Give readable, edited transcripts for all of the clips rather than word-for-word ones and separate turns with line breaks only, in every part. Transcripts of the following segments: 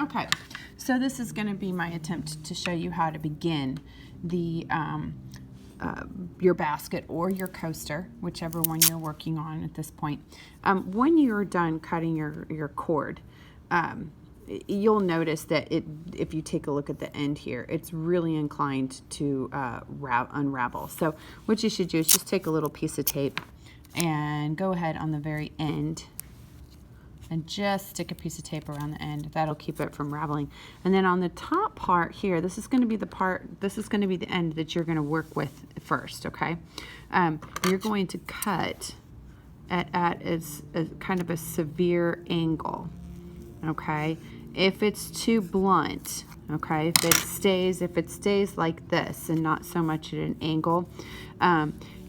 Okay, so this is going to be my attempt to show you how to begin the your basket or your coaster, whichever one you're working on at this point. When you're done cutting your cord, you'll notice that if you take a look at the end here, it's really inclined to unravel. So what you should do is just take a little piece of tape and go ahead on the very end and just stick a piece of tape around the end. That'll keep it from raveling. And then on the top part here, this is going to be the end that you're going to work with first, okay? You're going to cut at as kind of a severe angle, okay? If it's too blunt, okay, if it stays like this and not so much at an angle,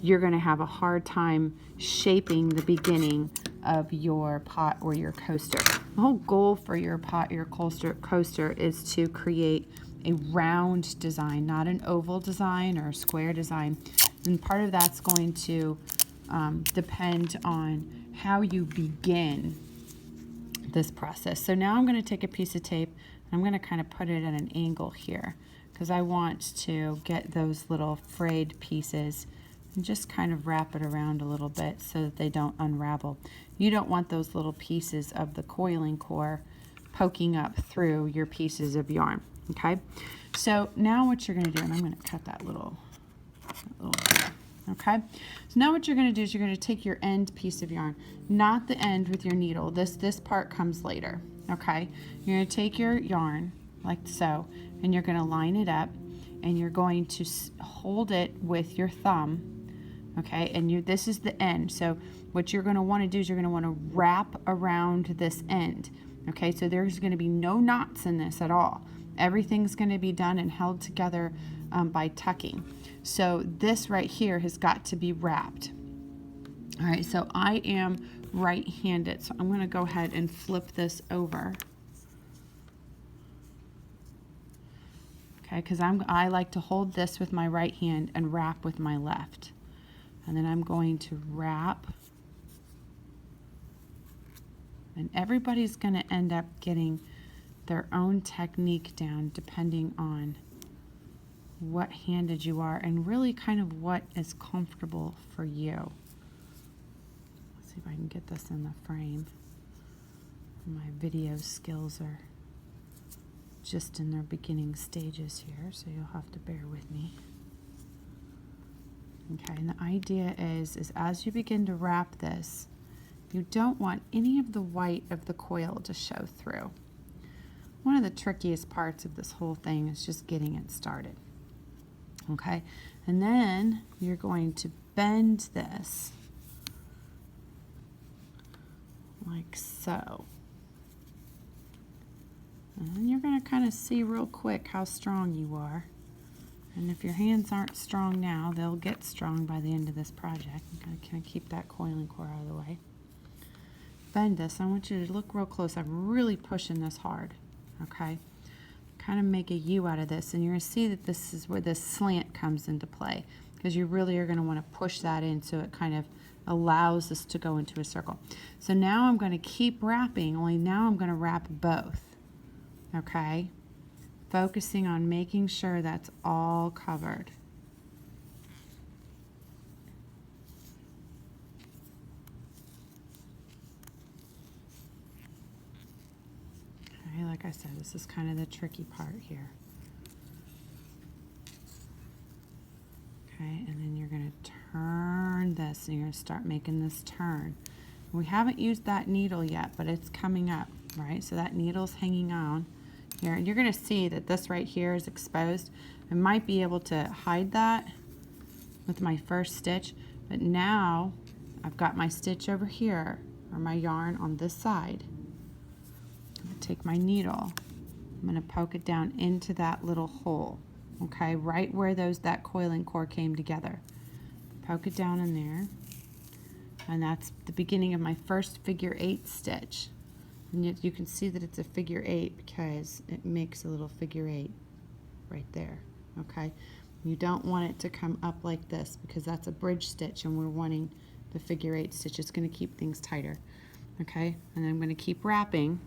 you're going to have a hard time shaping the beginning of your pot or your coaster. The whole goal for your pot, your coaster is to create a round design, not an oval design or a square design. And part of that's going to depend on how you begin this process. So now I'm going to take a piece of tape and I'm going to kind of put it at an angle here because I want to get those little frayed pieces and just kind of wrap it around a little bit so that they don't unravel. You don't want those little pieces of the coiling core poking up through your pieces of yarn, okay? So now what you're going to do, and I'm going to cut that little okay? So now what you're going to do is you're going to take your end piece of yarn, not the end with your needle. This part comes later, okay? You're going to take your yarn like so, and you're going to line it up, and you're going to hold it with your thumb, okay? And this is the end. So what you're going to want to do is you're going to want to wrap around this end, okay? So there's going to be no knots in this at all. Everything's going to be done and held together by tucking. So this right here has got to be wrapped. All right, so I am right-handed, so I'm going to go ahead and flip this over. Okay, because I like to hold this with my right hand and wrap with my left. And then I'm going to wrap. And everybody's going to end up getting their own technique down depending on what handed you are and really kind of what is comfortable for you. Let's see if I can get this in the frame. My video skills are just in their beginning stages here, so you'll have to bear with me. Okay, and the idea is as you begin to wrap this, you don't want any of the white of the coil to show through. One of the trickiest parts of this whole thing is just getting it started. Okay, and then you're going to bend this like so. And then you're going to kind of see real quick how strong you are. And if your hands aren't strong now, they'll get strong by the end of this project. I'm going to kind of keep that coiling core out of the way. Bend this. I want you to look real close. I'm really pushing this hard. Okay? Kind of make a U out of this, and you're going to see that this is where this slant comes into play, because you really are going to want to push that in so it kind of allows this to go into a circle. So now I'm going to keep wrapping, only now I'm going to wrap both, okay? Focusing on making sure that's all covered. Like I said, this is kind of the tricky part here. Okay, and then you're going to turn this, and you're going to start making this turn. We haven't used that needle yet, but it's coming up, right? So that needle's hanging on here, and you're going to see that this right here is exposed. I might be able to hide that with my first stitch, but now I've got my stitch over here, or my yarn on this side. Take my needle, I'm going to poke it down into that little hole, okay, right where that coiling core came together. Poke it down in there, and that's the beginning of my first figure 8 stitch. And you can see that it's a figure 8 because it makes a little figure 8 right there, okay. You don't want it to come up like this because that's a bridge stitch, and we're wanting the figure 8 stitch. It's going to keep things tighter, okay. And I'm going to keep wrapping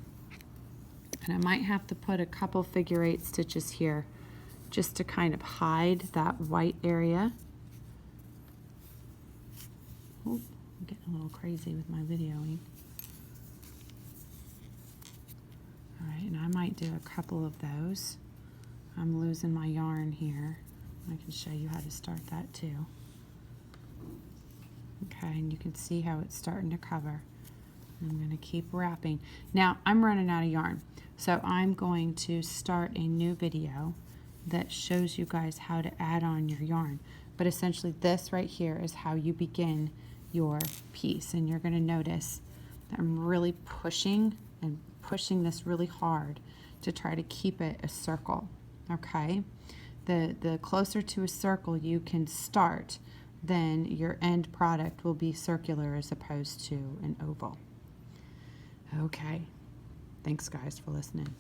And I might have to put a couple figure 8 stitches here just to kind of hide that white area. Oh, I'm getting a little crazy with my videoing. All right, and I might do a couple of those. I'm losing my yarn here. I can show you how to start that too. Okay, and you can see how it's starting to cover. I'm going to keep wrapping. Now, I'm running out of yarn, so I'm going to start a new video that shows you guys how to add on your yarn. But essentially, this right here is how you begin your piece. And you're going to notice that I'm really pushing this really hard to try to keep it a circle, okay? The closer to a circle you can start, then your end product will be circular as opposed to an oval. Okay, thanks guys for listening.